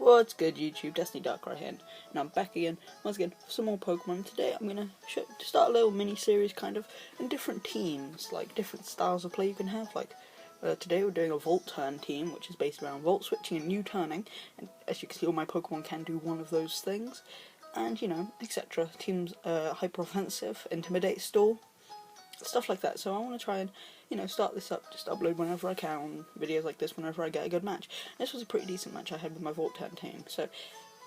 What's good, YouTube? Destiny Dark right here, and I'm back again, once again, for some more Pokemon. Today I'm going to start a little mini-series, kind of, in different teams, like, different styles of play you can have. Like, today we're doing a Volt Turn team, which is based around Volt Switching and U-Turning, and as you can see, all my Pokemon can do one of those things, and, you know, etc. Teams, Hyper Offensive, Intimidate, Stall, stuff like that. So I want to try and, you know, start this up, just upload whenever I can, videos like this whenever I get a good match. This was a pretty decent match I had with my Volt Turn team. So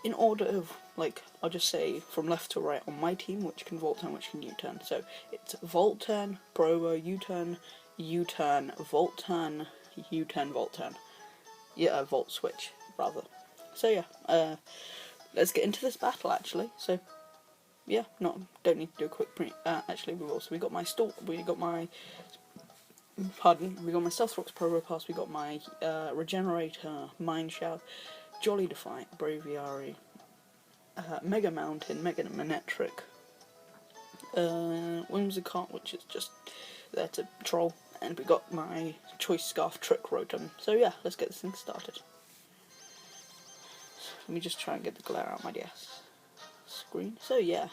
in order of, like, I'll just say from left to right on my team, which can Volt Turn, which can U-Turn. So it's Volt Turn, Provo, U-Turn, U-Turn, Volt Turn, U-Turn, Volt Turn. Yeah, Volt Switch, rather. So yeah, let's get into this battle, actually. So yeah, don't need to do a quick actually we got my Stealth Rocks Provo Pass, we got my Regenerator, Mind Shout, Jolly Defiant, Braviary, Mega Mountain, Mega Manectric, Whimsicott, which is just there to troll, and we got my Choice Scarf Trick Rotom. So yeah, let's get this thing started. Let me just try and get the glare out my DS screen. So yeah,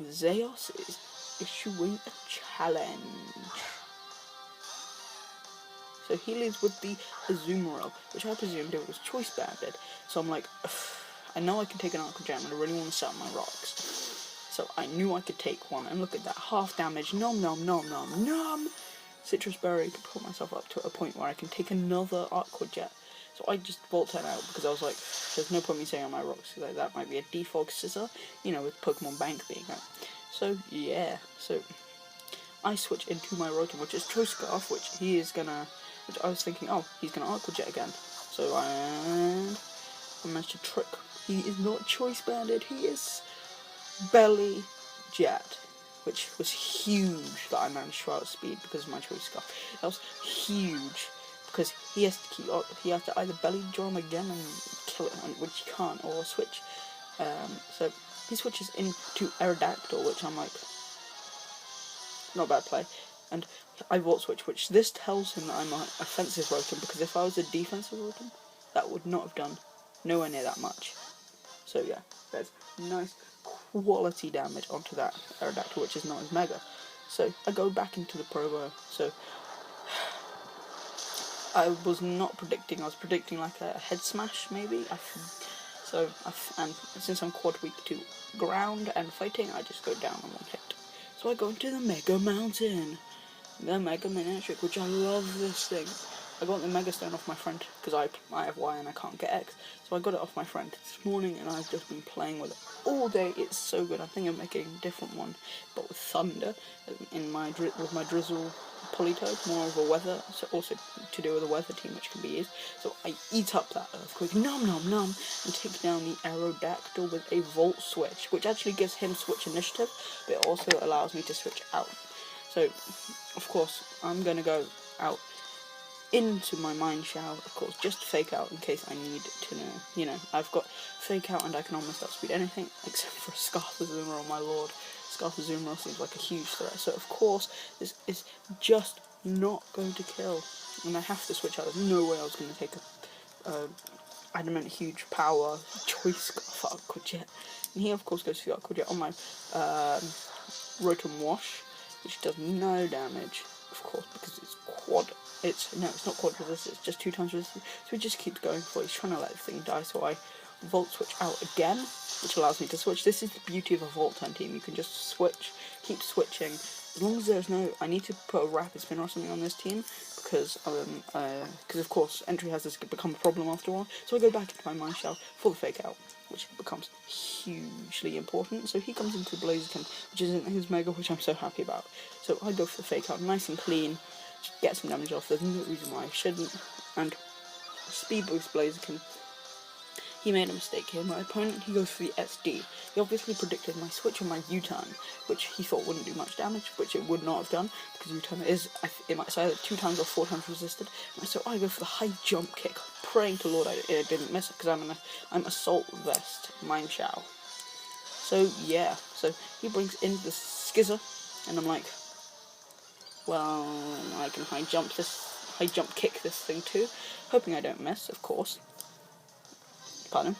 Zeos is issuing a challenge. So he leads with the Azumarill, which I presumed it was choice banded. So I'm like, I know I can take an Aqua Gem and I really want to set up my rocks. So I knew I could take one, and look at that, half damage, nom nom nom nom nom. Citrus Berry to put myself up to a point where I can take another Aqua Jet. So I just Volt Turn out because I was like, there's no point me saying on my rocks, because like, that might be a defog scissor, you know, with Pokemon Bank being out. So yeah, so I switch into my Rotom, which is Choice Scarf, which I was thinking, oh, he's gonna Aqua Jet again. So I managed to trick. He is not Choice Banded, he is Belly Jet, which was huge that I managed to outspeed because of my Choice Scarf. That was huge. Because he has to either belly draw him again and kill it, which he can't, or switch. So he switches into Aerodactyl, which I'm like, not a bad play. And I Volt Switch, which this tells him that I'm an offensive Rotom, because if I was a defensive Rotom, that would not have done nowhere near that much. So yeah, there's nice quality damage onto that Aerodactyl, which is not as mega. So I go back into the Provo. So I was not predicting, I was predicting like a head smash maybe. And since I'm quad weak to ground and fighting, I just go down on one hit. So I go into the Mega Mountain, the Mega Manectric, which I love this thing. I got the Mega Stone off my friend, because I have Y and I can't get X, so I got it off my friend this morning, and I've just been playing with it all day. It's so good. I think I'm making a different one, but with Thunder, with my Drizzle Politoed, more of a weather, so also to do with a weather team which can be used. So I eat up that Earthquake, nom nom nom, and take down the Aerodactyl with a Volt Switch, which actually gives him switch initiative, but it also allows me to switch out. So, of course, I'm going to go out into my Mind Shout, of course, just Fake Out in case I need to know. You know, I've got Fake Out and I can almost outspeed anything except for Scarf Azumarill, my lord. Scarf Azumarill seems like a huge threat, so of course this is just not going to kill, and I have to switch out. There's no way I was going to take a Adamant Huge Power Choice Scarf Aqua Jet, and he of course goes for the Aqua Jet on my Rotom Wash, which does no damage, of course, because it's quad. It's not quad resist, it's just 2 times resist. So he just keeps going for it. He's trying to let the thing die, so I Volt Switch out again, which allows me to switch. This is the beauty of a Volt Turn team. You can just switch, keep switching. As long as there's no, I need to put a Rapid Spin or something on this team, because of course entry has this become a problem after a while. So I go back into my Mind Shell for the Fake Out, which becomes hugely important. So he comes into Blaziken, which isn't his Mega, which I'm so happy about. So I go for the Fake Out, nice and clean, just get some damage off. There's no reason why I shouldn't. And Speed Boost Blaziken. He made a mistake here. My opponent, he goes for the SD. He obviously predicted my switch on my U-Turn, which he thought wouldn't do much damage, which it would not have done, because U-Turn is, it's either 2 times or 4 times resisted. So I go for the high jump kick, praying to Lord I didn't miss it, because I'm Assault Vest, Mind Shower. So yeah, so he brings in the Skizzer, and I'm like, well, I can high jump kick this thing too, hoping I don't miss, of course. Pardon.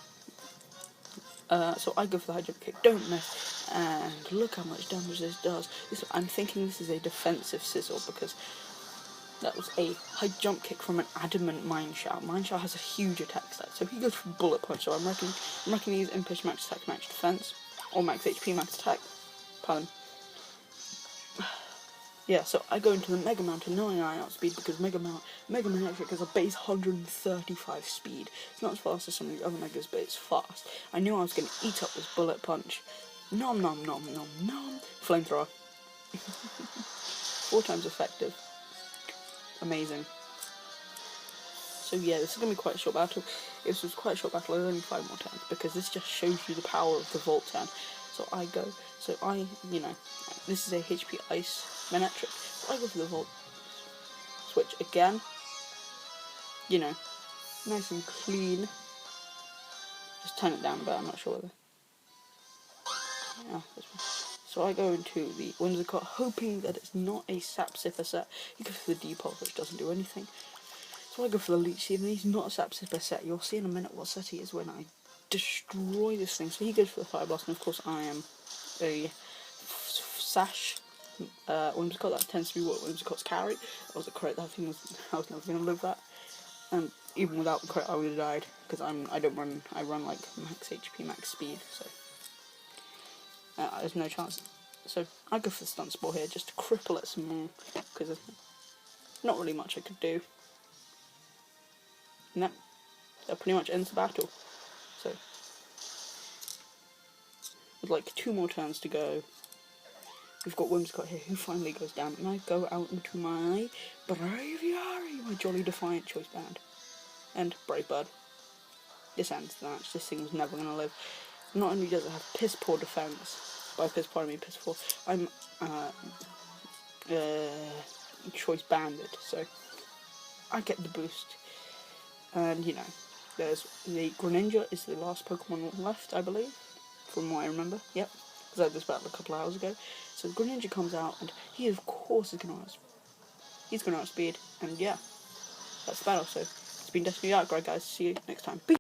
So I go for the high jump kick, don't miss, and look how much damage this does. I'm thinking this is a defensive sizzle because that was a high jump kick from an adamant Mineshaw. Mineshaw has a huge attack stat, so he goes for bullet punch. So I'm reckoning he's impish, max attack, max defense, or max HP, max attack. Pardon. Yeah, so I go into the Mega Mountain knowing I outspeed because Mega Electric has a base 135 speed. It's not as fast as some of the other Megas, but it's fast. I knew I was going to eat up this bullet punch. Nom nom nom nom nom. Flamethrower. 4 times effective. Amazing. So yeah, this is going to be quite a short battle. If this was quite a short battle, there's only 5 more turns, because this just shows you the power of the Volt turn. So this is a HP Ice Manectric, so I go for the Volt switch again. Nice and clean. Just turn it down a bit, I'm not sure whether. Yeah, this one. So I go into the Whimsicott, hoping that it's not a Sap Sipper set. You go for the Depulse, which doesn't do anything. So I go for the Leech Seed, and he's not a Sap Sipper set. You'll see in a minute what set he is when I destroy this thing. So he goes for the Fire Blast, and of course I am a Sash Whimsicott. That tends to be what Whimsicott's carry. That was a crit. I was never going to live that. And even without the crit, I would have died, because I run like max HP, max speed, so there's no chance. So I go for the Stun Spore here, just to cripple it some more, because there's not really much I could do. And that pretty much ends the battle. So, with like 2 more turns to go, we've got Whimsicott here, who finally goes down, and I go out into my Braviary, my Jolly Defiant Choice Band, and Brave Bird. This ends the match. This thing's never going to live. Not only does it have piss poor defense, by piss poor I mean piss poor, I'm Choice Banded, so I get the boost. And there's the Greninja is the last Pokemon left, I believe, from what I remember. Yep, because I had this battle a couple of hours ago. So the Greninja comes out, and he of course is going to outspeed, and yeah, that's the battle. So it's been Destiny Dark, right guys, see you next time. Peace.